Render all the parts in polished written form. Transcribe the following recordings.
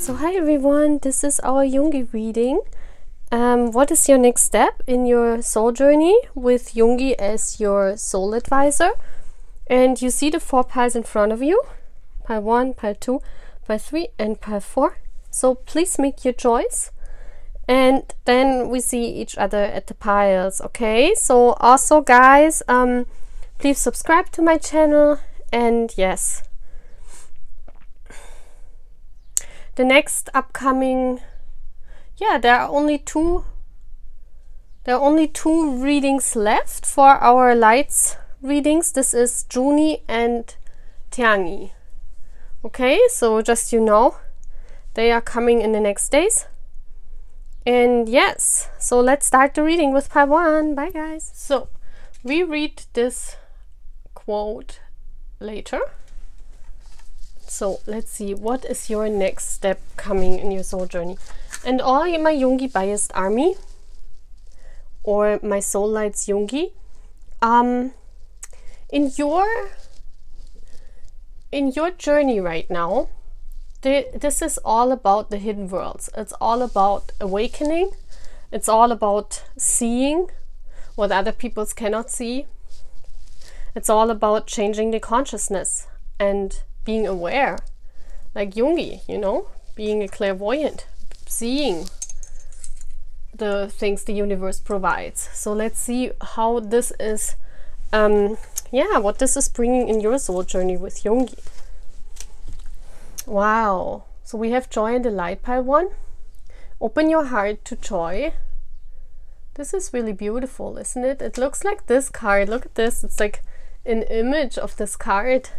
So hi everyone, this is our Yoongi reading. What is your next step in your soul journey with Yoongi as your soul advisor? And you see the 4 piles in front of you, pile 1, pile 2, pile 3 and pile 4. So please make your choice and then we see each other at the piles. Okay, so also guys, please subscribe to my channel, and yes, the next upcoming, there are only two readings left for our lights readings. This is Juni and Taehangi. Okay, so just they are coming in the next days. And yes, so let's start the reading with pile 1. Bye guys. So we read this quote later. So let's see, what is your next step coming in your soul journey? And all my Yoongi biased army, or my soul lights Yoongi, in your journey right now, this is all about the hidden worlds. It's all about awakening. It's all about seeing what other people cannot see. It's all about changing the consciousness and being aware, like Yoongi, being a clairvoyant, seeing the things the universe provides. So let's see how this is, what this is bringing in your soul journey with Yoongi. Wow, so we have joy and delight, pile 1. Open your heart to joy. This is really beautiful, isn't it? It looks like this card. Look at this. It's like an image of this card.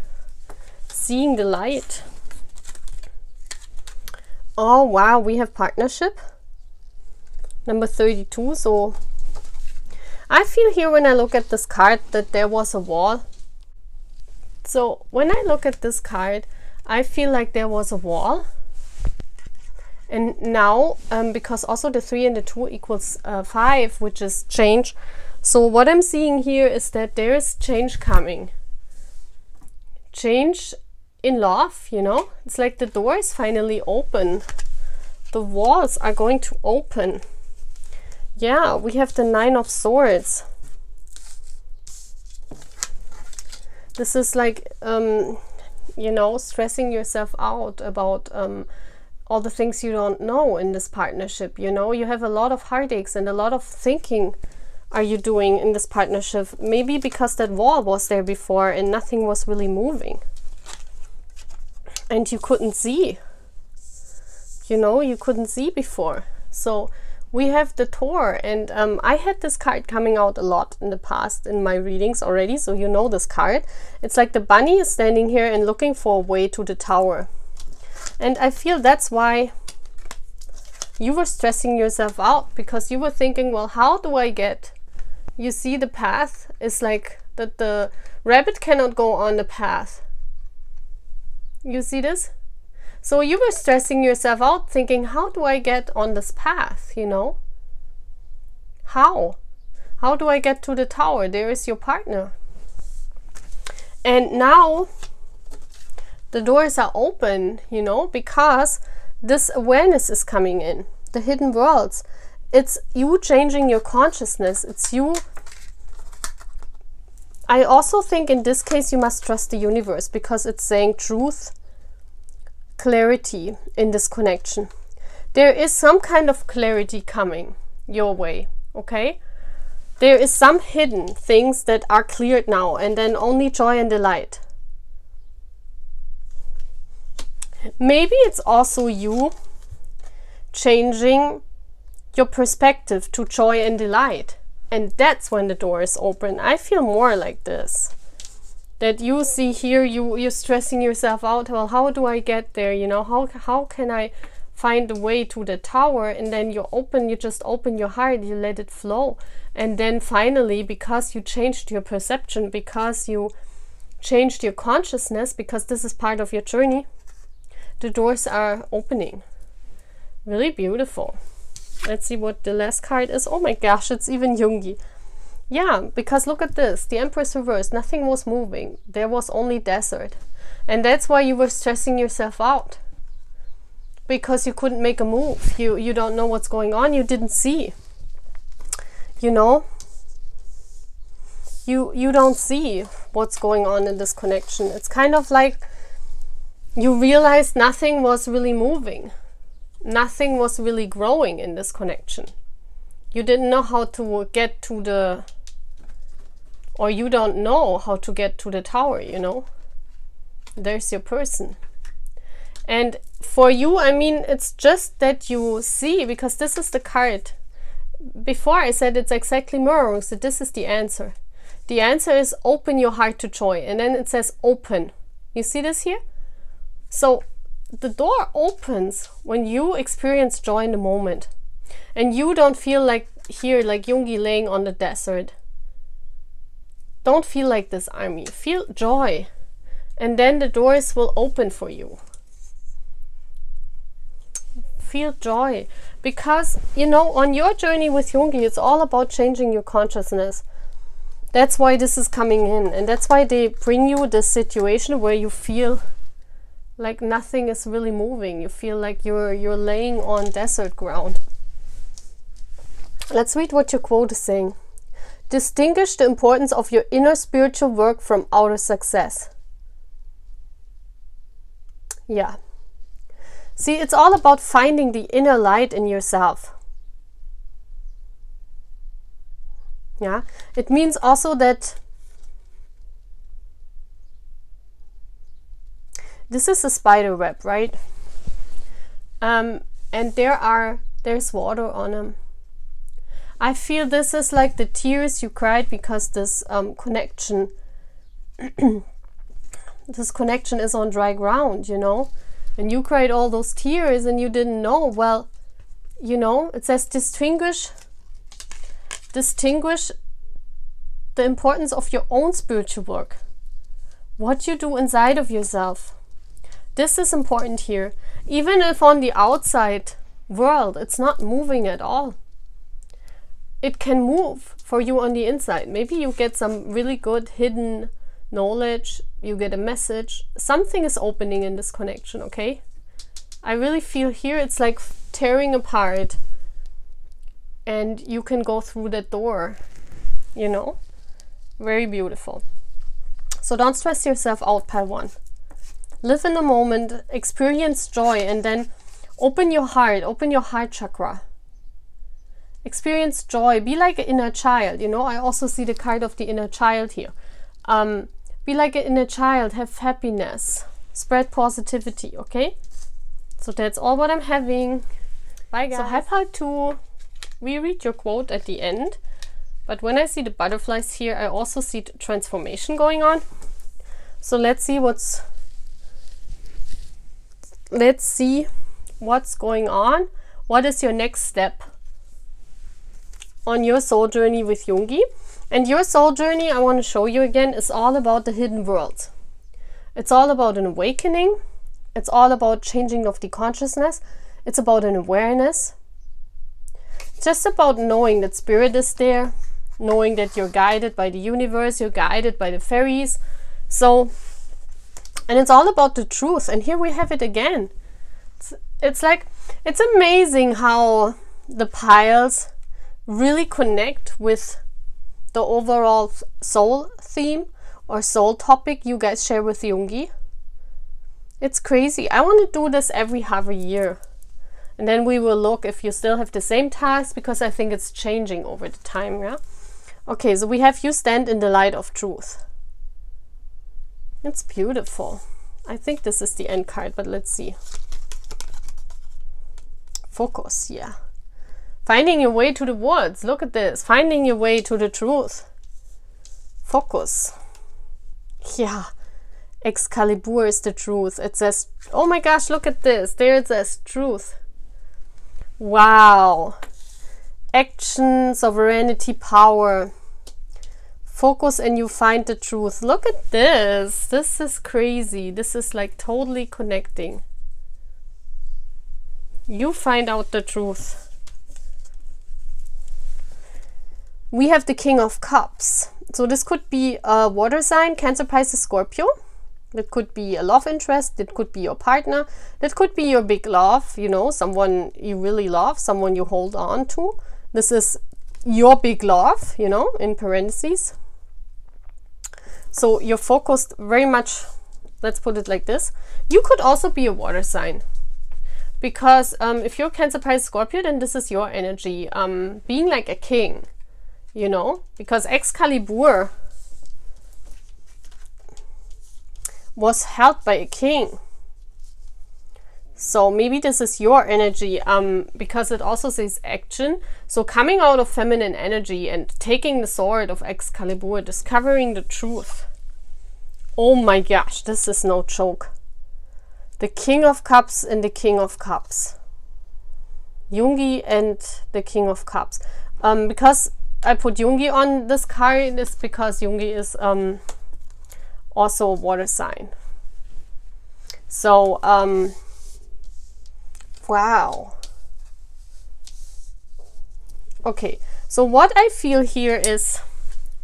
Seeing the light. Oh wow, we have partnership number 32. So I feel here when I look at this card that there was a wall. So when I look at this card, I feel like there was a wall, and now because also the 3 and the 2 equals 5, which is change. So what I'm seeing here is that there is change coming. Change in love, it's like the door is finally open. The walls are going to open. Yeah, we have the 9 of Swords. This is like, stressing yourself out about all the things you don't know in this partnership. You have a lot of heartaches and a lot of thinking are you doing in this partnership. Maybe because that wall was there before and nothing was really moving. And you couldn't see, you couldn't see before. So we have the Tour, and I had this card coming out a lot in the past in my readings already, so you know this card. It's like the bunny is standing here and looking for a way to the Tower. And I feel that's why you were stressing yourself out, because you were thinking, well, how do I get? You see, the path is like that the rabbit cannot go on the path. You see this? So you were stressing yourself out thinking, how do I get on this path, How? How do I get to the Tower? There is your partner. And now the doors are open, because this awareness is coming in. The hidden worlds. It's you changing your consciousness. It's you. I also think in this case you must trust the universe, because it's saying truth, clarity in this connection. There is some kind of clarity coming your way, okay? There is some hidden things that are cleared now, and then only joy and delight. Maybe it's also you changing your perspective to joy and delight. And that's when the door is open. I feel more like this. That you see here, you're stressing yourself out. Well, how do I get there? How can I find a way to the Tower? And then you just open your heart, you let it flow. And then finally, because you changed your perception, because you changed your consciousness, because this is part of your journey, the doors are opening. Really beautiful. Let's see what the last card is. Oh my gosh, it's even Yoongi. Yeah, because look at this. The Empress reversed. Nothing was moving. There was only desert. And that's why you were stressing yourself out. because you couldn't make a move. You don't know what's going on. You didn't see. You know, you don't see what's going on in this connection. It's kind of like you realized nothing was really moving. Nothing was really growing in this connection. You didn't know how to get to the, or you don't know how to get to the tower, you know. There's your person. And for you, I mean, it's just that you see, because this is the card. Before I said it's exactly mirroring, so this is the answer. The answer is open your heart to joy. And then it says open. You see this here? So the door opens when you experience joy in the moment. And you don't feel like here, like Yoongi laying on the desert. Don't feel like this, Army. Feel joy. And then the doors will open for you. Feel joy. Because, you know, on your journey with Yoongi, it's all about changing your consciousness. That's why this is coming in. And that's why they bring you this situation where you feel like nothing is really moving. You feel like you're laying on desert ground. Let's read what your quote is saying. Distinguish the importance of your inner spiritual work from outer success. Yeah. See, it's all about finding the inner light in yourself. Yeah. It means also that this is a spider web, right? And there's water on them. I feel this is like the tears you cried because this connection this connection is on dry ground, you know, and you cried all those tears and you didn't know. Well, you know, it says distinguish the importance of your own spiritual work, what you do inside of yourself. This is important here, even if on the outside world it's not moving at all. It can move for you on the inside. Maybe you get some really good hidden knowledge, you get a message, something is opening in this connection, okay? I really feel here it's like tearing apart and you can go through that door, you know? Very beautiful. So don't stress yourself out, pile one. Live in the moment, experience joy, and then open your heart chakra. Experience joy, be like an inner child, you know? I also see the card of the inner child here. Be like an inner child, have happiness, spread positivity, okay? So that's all what I'm having. Bye guys. So hi part 2. We read your quote at the end, but when I see the butterflies here, I also see the transformation going on. So let's see what's going on. What is your next step on your soul journey with Yoongi? And your soul journey, I want to show you again, is all about the hidden world. It's all about an awakening. It's all about changing of the consciousness. It's about an awareness. It's just about knowing that spirit is there, knowing that you're guided by the universe, you're guided by the fairies. So, and it's all about the truth. And here we have it again. It's like, it's amazing how the piles really connect with the overall soul theme or soul topic you guys share with Yoongi. It's crazy. I want to do this every half a year. And then we will look if you still have the same task, because I think it's changing over the time, yeah? Okay, so we have you stand in the light of truth. It's beautiful. I think this is the end card, but let's see. Focus, yeah. Finding your way to the woods. Look at this. Finding your way to the truth. Focus. Yeah. Excalibur is the truth. It says, oh my gosh, look at this. There it says truth. Wow. Action, sovereignty, power. Focus and you find the truth. Look at this. This is crazy. This is like totally connecting. You find out the truth. We have the King of Cups. So this could be a water sign, Cancer, Pisces, Scorpio. That could be a love interest, it could be your partner, that could be your big love, you know, someone you really love, someone you hold on to. This is your big love, you know, in parentheses. So you're focused very much, let's put it like this. You could also be a water sign. Because if you're Cancer, Pisces, Scorpio, then this is your energy. Being like a king, you know, because Excalibur was held by a king. So maybe this is your energy, because it also says action. So coming out of feminine energy and taking the sword of Excalibur, discovering the truth. Oh my gosh, this is no joke. The King of Cups and the King of Cups. Yoongi and the King of Cups. Because I put Yoongi on this card is because Yoongi is also a water sign. So, wow. Okay, so what I feel here is,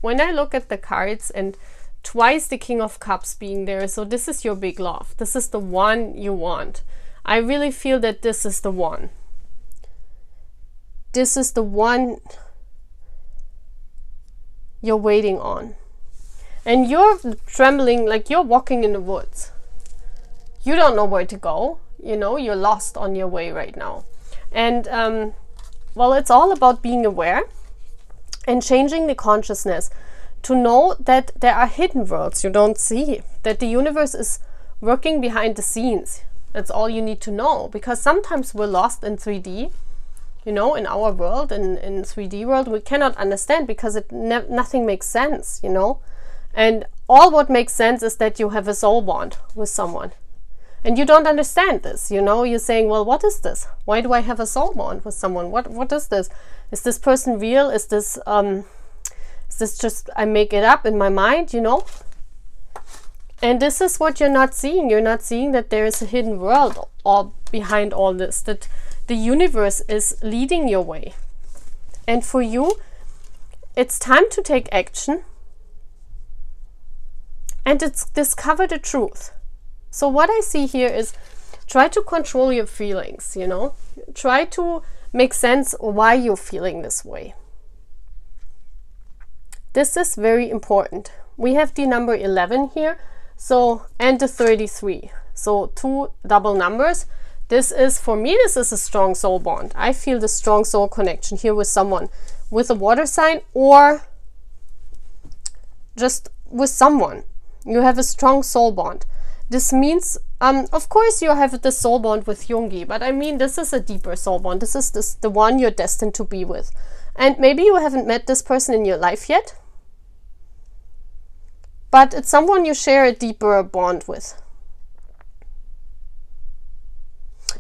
when I look at the cards and twice the King of Cups being there, so this is your big love. This is the one you want. I really feel that this is the one. This is the one you're waiting on. And you're trembling, like you're walking in the woods. You don't know where to go. You know, you're lost on your way right now. And, well, it's all about being aware and changing the consciousness to know that there are hidden worlds you don't see, that the universe is working behind the scenes. That's all you need to know, because sometimes we're lost in 3D, you know, in our world, in 3D world, we cannot understand because nothing makes sense, you know. And all what makes sense is that you have a soul bond with someone. And you don't understand this, you know. You're saying, well, what is this? Why do I have a soul bond with someone? What is this? Is this person real? Is this just, I make it up in my mind, you know? And this is what you're not seeing. You're not seeing that there is a hidden world all behind all this, that the universe is leading your way. And for you, it's time to take action and discover the truth. So what I see here is, try to control your feelings, you know? Try to make sense why you're feeling this way. This is very important. We have the number 11 here, so, and the 33. So 2 double numbers. This is, for me, this is a strong soul bond. I feel the strong soul connection here with someone, with a water sign, or just with someone. You have a strong soul bond. This means, of course, you have the soul bond with Yoongi, but I mean, this is a deeper soul bond. This is the one you're destined to be with. And maybe you haven't met this person in your life yet, but it's someone you share a deeper bond with.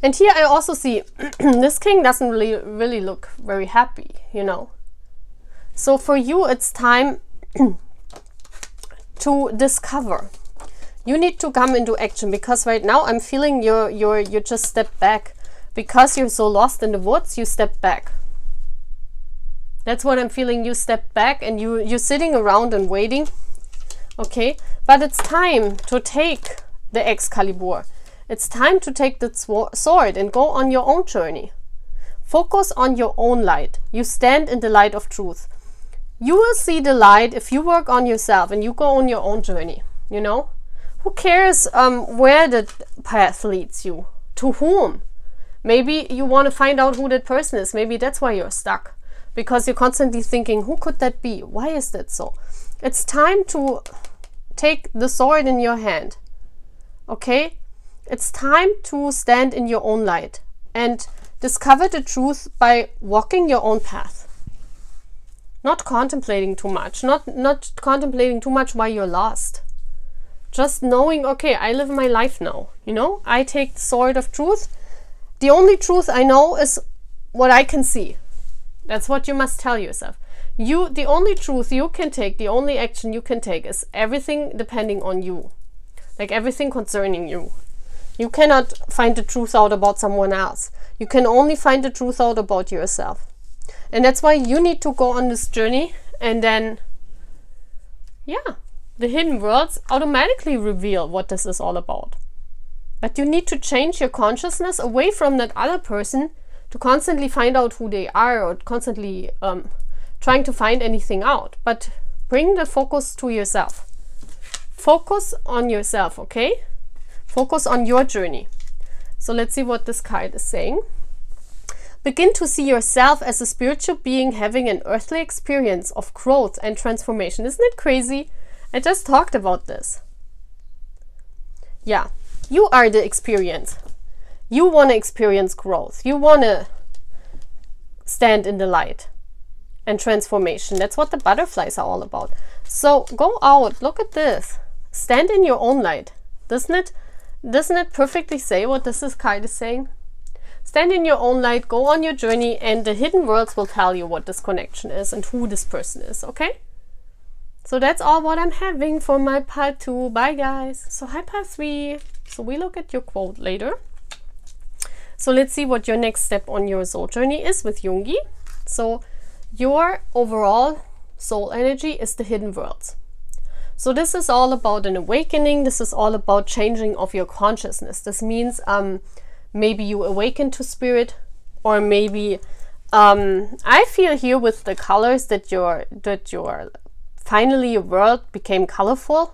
And here I also see this king doesn't really look very happy, you know. So for you, it's time to discover. You need to come into action, because right now I'm feeling you just step back. Because you're so lost in the woods, you step back. That's what I'm feeling. You step back and you're sitting around and waiting. Okay, but it's time to take the Excalibur. It's time to take the sword and go on your own journey. Focus on your own light. You stand in the light of truth. You will see the light if you work on yourself and you go on your own journey, you know? Who cares where the path leads you? To whom? Maybe you want to find out who that person is. Maybe that's why you're stuck. Because you're constantly thinking, who could that be? Why is that so? It's time to take the sword in your hand. Okay? It's time to stand in your own light and discover the truth by walking your own path. Not contemplating too much. Not contemplating too much why you're lost. Just knowing, okay, I live my life now. You know, I take the sword of truth. The only truth I know is what I can see. That's what you must tell yourself. The only truth you can take, the only action you can take is everything depending on you. Like everything concerning you. You cannot find the truth out about someone else. You can only find the truth out about yourself. And that's why you need to go on this journey and then, yeah, the hidden worlds automatically reveal what this is all about. But you need to change your consciousness away from that other person to constantly find out who they are, or constantly trying to find anything out. But bring the focus to yourself. Focus on yourself, okay? Focus on your journey. So let's see what this card is saying. Begin to see yourself as a spiritual being having an earthly experience of growth and transformation. Isn't it crazy? I just talked about this. Yeah, you are the experience. You want to experience growth. You want to stand in the light and transformation. That's what the butterflies are all about. So go out, look at this. Stand in your own light. Doesn't it perfectly say what this card is saying? Stand in your own light, go on your journey, and the hidden worlds will tell you what this connection is and who this person is, okay? So that's all what I'm having for my part 2. Bye, guys. So hi, part 3. So we look at your quote later. So let's see what your next step on your soul journey is with Yoongi. So your overall soul energy is the hidden worlds. So this is all about an awakening. This is all about changing of your consciousness. This means maybe you awaken to spirit, or maybe I feel here with the colors that your finally your world became colorful,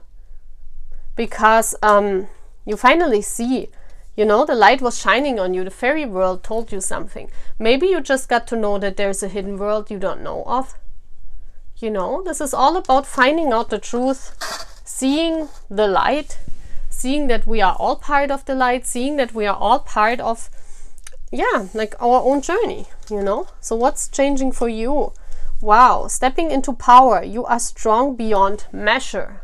because you finally see, you know, the light was shining on you. The fairy world told you something. Maybe you just got to know that there's a hidden world you don't know of. You know, this is all about finding out the truth, seeing the light, seeing that we are all part of the light, seeing that we are all part of, yeah, like our own journey, you know. So what's changing for you? Wow, stepping into power. You are strong beyond measure.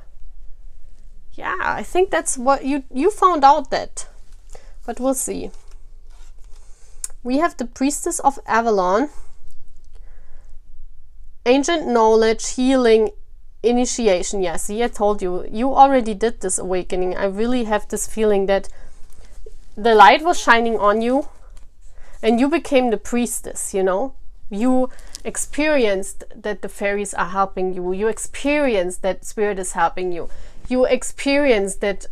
Yeah, I think that's what you found out that. But we'll see. We have the Priestess of Avalon. Ancient knowledge, healing, initiation. Yeah, see, I told you. You already did this awakening. I really have this feeling that the light was shining on you and you became the priestess, you know. You experienced that the fairies are helping you. You experienced that spirit is helping you. You experienced that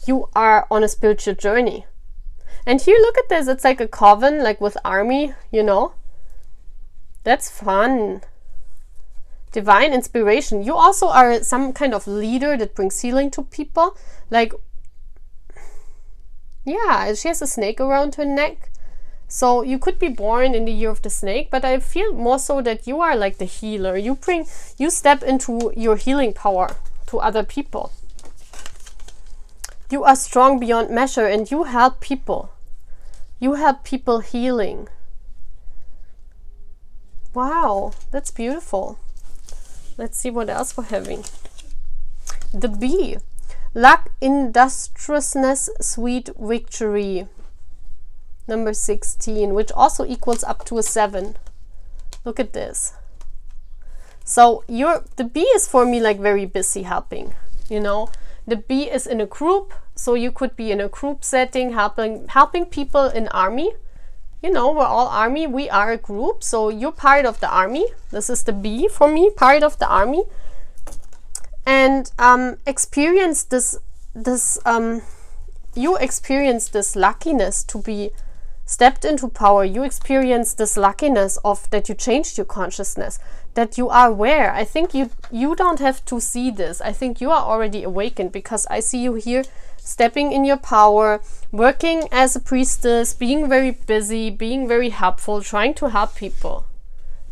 you are on a spiritual journey. And here, look at this. It's like a coven, like with army, you know. That's fun. Divine inspiration. You also are some kind of leader that brings healing to people. Like, yeah, she has a snake around her neck. So you could be born in the year of the snake, but I feel more so that you are like the healer. You step into your healing power to other people. You are strong beyond measure and you help people. You help people healing. Wow, that's beautiful. Let's see what else we're having. The bee. Luck, industriousness, sweet victory. Number 16, which also equals up to a 7. Look at this. So the bee is for me like very busy helping, you know. The bee is in a group, so you could be in a group setting, helping people in army. You know, we're all army, we are a group, so you're part of the army. This is the bee for me, part of the army. And experience you experience this luckiness to be stepped into power. You experience this luckiness of that you changed your consciousness, that you are aware. I think you don't have to see this. I think you are already awakened, because I see you here stepping in your power, working as a priestess, being very busy, being very helpful, trying to help people.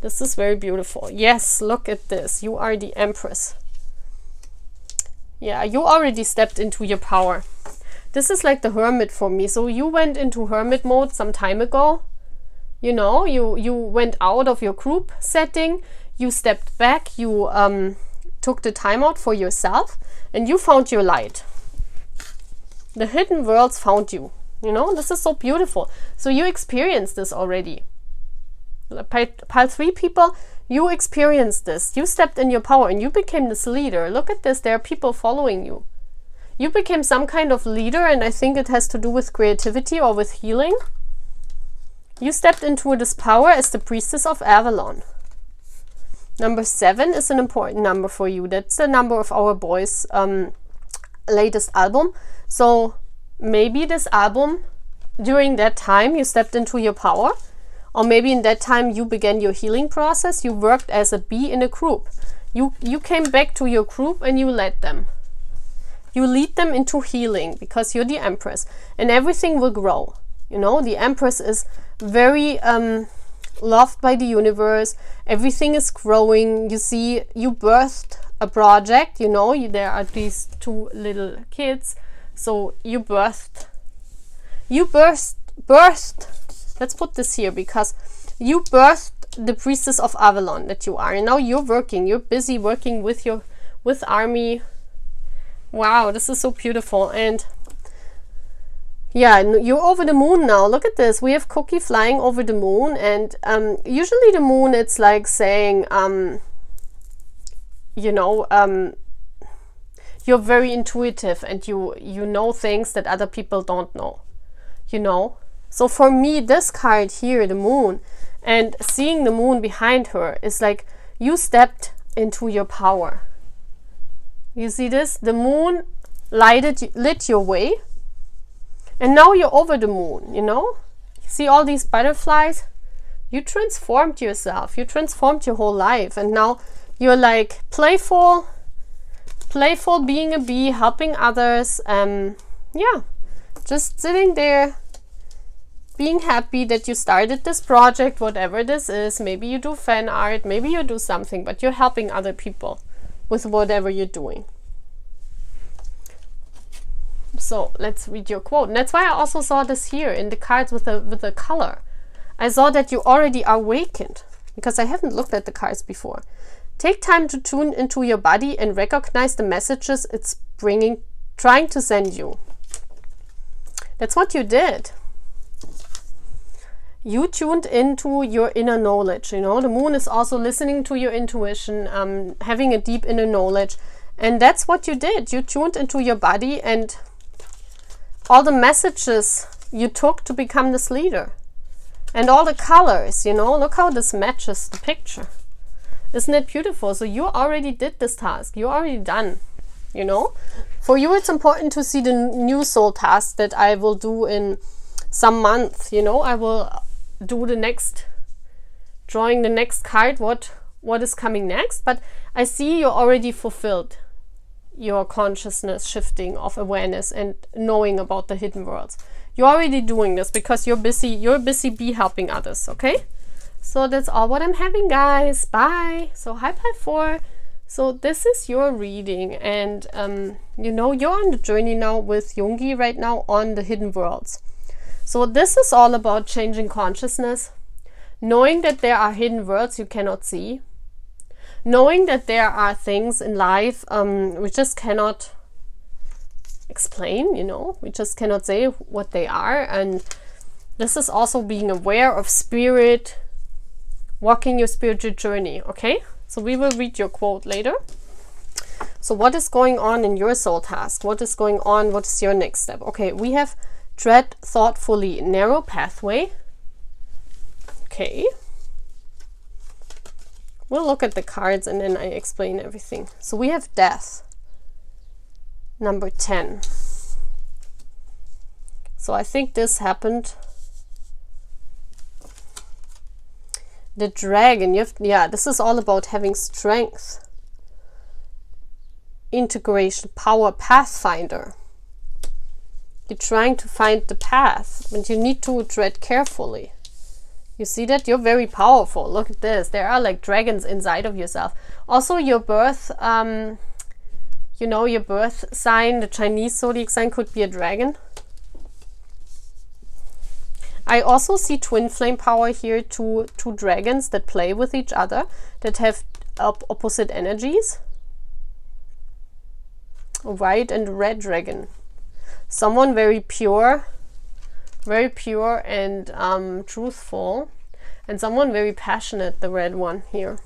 This is very beautiful. Yes, look at this. You are the Empress. Yeah, you already stepped into your power. This is like the Hermit for me. So you went into Hermit mode some time ago. You know, you went out of your group setting. You stepped back. You took the time out for yourself. And you found your light. The hidden worlds found you. You know, this is so beautiful. So you experienced this already. Pile 3 people, you experienced this. You stepped in your power and you became this leader. Look at this. There are people following you. You became some kind of leader, and I think it has to do with creativity or with healing. You stepped into this power as the Priestess of Avalon. Number 7 is an important number for you. That's the number of our boys' latest album. So maybe this album, during that time you stepped into your power, or maybe in that time you began your healing process. You worked as a bee in a group. You came back to your group and you led them. You lead them into healing because you're the Empress, and everything will grow. You know, the Empress is very loved by the universe. Everything is growing. You see, you birthed a project, you know, there are these 2 little kids. So you birthed, let's put this here, because you birthed the priestess of Avalon that you are, and now you're busy working with army. Wow, this is so beautiful. And yeah, you're over the moon now. Look at this. We have Cookie flying over the moon, and usually the moon, it's like saying, you know, you're very intuitive and you know things that other people don't know, you know. So for me, this card here, the moon, and seeing the moon behind her is like you stepped into your power. You see this? The moon lit your way, and now you're over the moon, you know. You see all these butterflies? You transformed yourself. You transformed your whole life, and now you're like playful being a bee, helping others. Yeah, just sitting there, being happy that you started this project, whatever this is. Maybe you do fan art, maybe you do something, but you're helping other people with whatever you're doing. So let's read your quote. And that's why I also saw this here in the cards with the color. I saw that you already are awakened, because I haven't looked at the cards before. Take time to tune into your body and recognize the messages it's trying to send you. That's what you did. You tuned into your inner knowledge, you know. The moon is also listening to your intuition, having a deep inner knowledge. And that's what you did. You tuned into your body and all the messages you took to become this leader. And all the colors, you know. Look how this matches the picture. Isn't it beautiful? So you already did this task. You're already done, you know. For you, it's important to see the new soul task that I will do in some month, you know. I will do the next, drawing the next card, what is coming next. But I see you already fulfilled your consciousness shifting of awareness and knowing about the hidden worlds. You're already doing this because you're busy be helping others. Okay, so that's all what I'm having, guys. Bye. So hi, Pi 4. So this is your reading, and you know, you're on the journey now with Yoongi right now on the hidden worlds. So this is all about changing consciousness, knowing that there are hidden worlds you cannot see, knowing that there are things in life we just cannot explain, you know, we just cannot say what they are. And this is also being aware of spirit, walking your spiritual journey. Okay, so we will read your quote later. So what is going on in your soul task? What is going on? What is your next step? Okay, we have tread thoughtfully, narrow pathway. Okay, we'll look at the cards and then I explain everything. So we have death, number 10. So I think this happened. The dragon, yeah, this is all about having strength, integration, power, pathfinder. You're trying to find the path, but you need to tread carefully. You see that? You're very powerful. Look at this. There are like dragons inside of yourself. Also your birth, you know, your birth sign, the Chinese zodiac sign could be a dragon. I also see twin flame power here, two dragons that play with each other, that have opposite energies. A white and red dragon. Someone very pure and truthful, and someone very passionate, the red one here.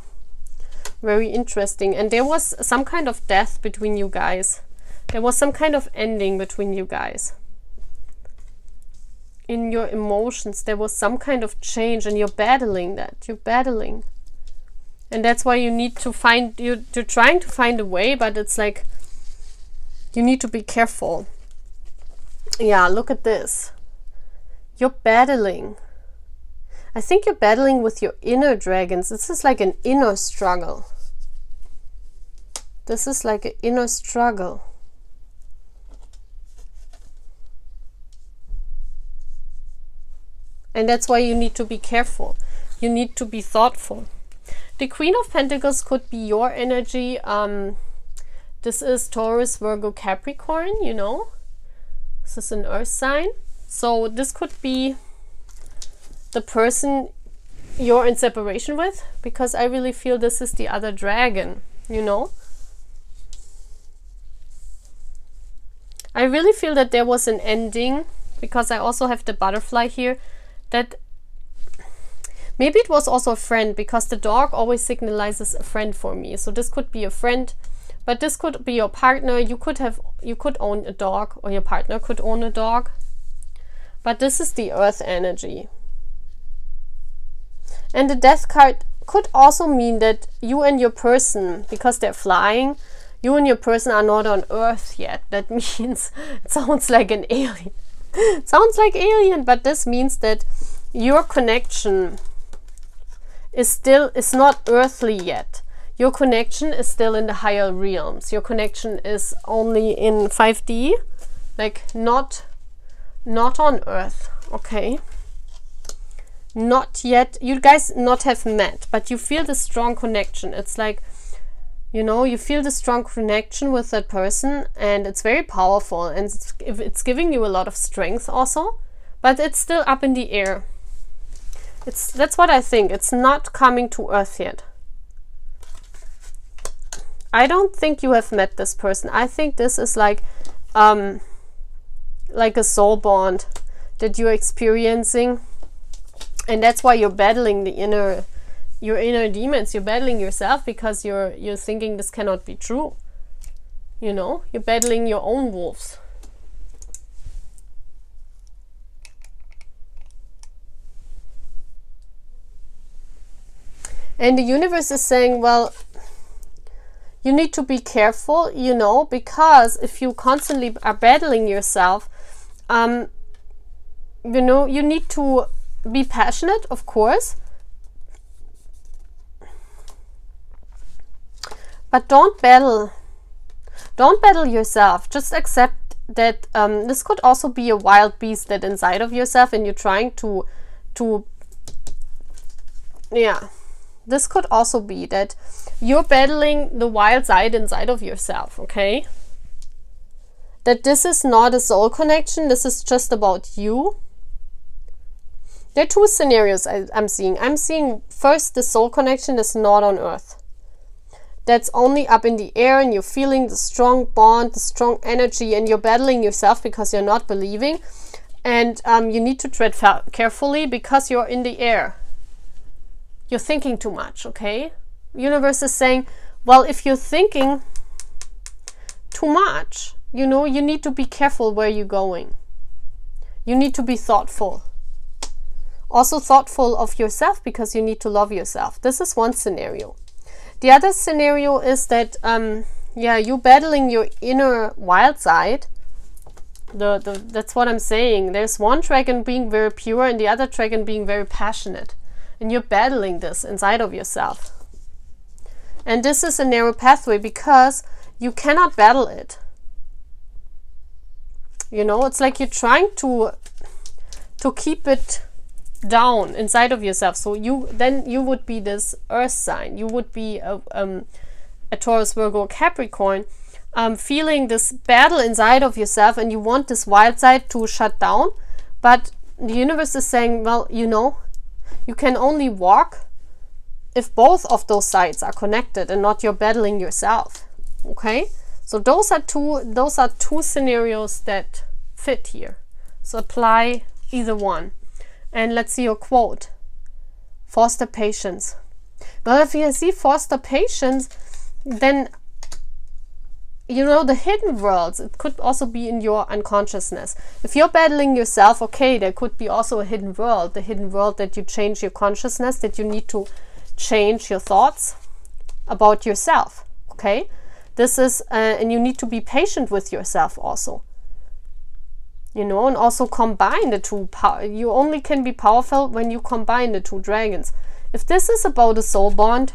Very interesting. And there was some kind of death between you guys. There was some kind of ending between you guys. In your emotions, there was some kind of change, and you're battling that. You're battling. And that's why you need to find, you're trying to find a way, but it's like you need to be careful. Yeah, look at this. You're battling. I think you're battling with your inner dragons. This is like an inner struggle. This is like an inner struggle. And that's why you need to be careful. You need to be thoughtful. The Queen of Pentacles could be your energy. This is Taurus, Virgo, Capricorn, you know. This is an earth sign. So this could be the person you're in separation with, because I really feel this is the other dragon, you know. I really feel that there was an ending, because I also have the butterfly here, that maybe it was also a friend, because the dog always signalizes a friend for me. So this could be a friend, but this could be your partner. You could own a dog, or your partner could own a dog. But this is the earth energy. And the death card could also mean that you and your person, because they're flying, you and your person are not on earth yet. That means, it sounds like an alien. It sounds like alien, but this means that your connection is not earthly yet. Your connection is still in the higher realms. Your connection is only in 5D, like not on earth, okay? Not yet. You guys not have met, but you feel the strong connection. It's like, you know, you feel the strong connection with that person, and it's very powerful, and it's giving you a lot of strength also, but it's still up in the air. That's what I think. It's not coming to earth yet. I don't think you have met this person. I think this is like a soul bond that you're experiencing, and that's why you're battling your inner demons. You're battling yourself because you're thinking this cannot be true. You know, you're battling your own wolves. And the universe is saying, well, you need to be careful, you know, because if you constantly are battling yourself, you know, you need to be passionate, of course, but don't battle yourself. Just accept that this could also be a wild beast that inside of yourself, and you're trying to yeah, this could also be that you're battling the wild side inside of yourself, okay? That this is not a soul connection, this is just about you. There are two scenarios I'm seeing. I'm seeing first the soul connection is not on earth. That's only up in the air, and you're feeling the strong bond, the strong energy, and you're battling yourself because you're not believing. And you need to tread carefully because you're in the air. You're thinking too much, okay? Universe is saying, well, if you're thinking too much, you know, you need to be careful where you're going. You need to be thoughtful. Also thoughtful of yourself, because you need to love yourself. This is one scenario. The other scenario is that, yeah, you're battling your inner wild side. That's what I'm saying. There's one dragon being very pure and the other dragon being very passionate. And you're battling this inside of yourself. And this is a narrow pathway because you cannot battle it. You know, it's like you're trying to keep it down inside of yourself. So then you would be this earth sign. You would be a Taurus, Virgo, Capricorn, feeling this battle inside of yourself, and you want this wild side to shut down. But the universe is saying, well, you know, you can only walk if both of those sides are connected and not you're battling yourself. Okay, so those are two scenarios that fit here. So apply either one. And let's see your quote. Foster patience. Well, if you see foster patience, then, you know, the hidden worlds, it could also be in your unconsciousness. If you're battling yourself, okay, there could be also a hidden world, the hidden world that you change your consciousness, that you need to change your thoughts about yourself. Okay, this is and you need to be patient with yourself also, you know, and also combine the two. You only can be powerful when you combine the two dragons. If this is about a soul bond,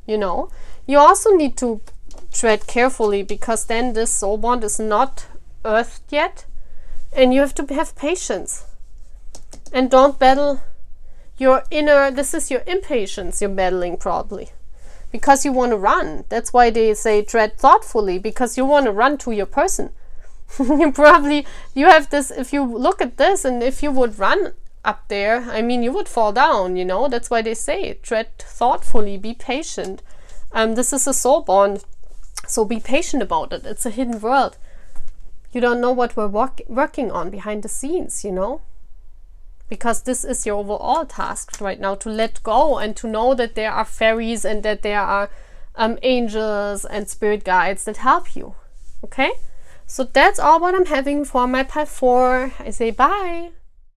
you know, you also need to tread carefully, because then this soul bond is not earthed yet, and you have to have patience. And don't battle your inner, this is your impatience you're battling probably, because you want to run. That's why they say tread thoughtfully, because you want to run to your person. You have this, if you look at this, and if you would run up there, I mean, you would fall down, you know. That's why they say tread thoughtfully, be patient. This is a soul bond, so be patient about it. It's a hidden world. You don't know what we're working on behind the scenes, you know, because this is your overall task right now, to let go and to know that there are fairies and that there are angels and spirit guides that help you. Okay, so that's all what I'm having for my pile 4. I say bye.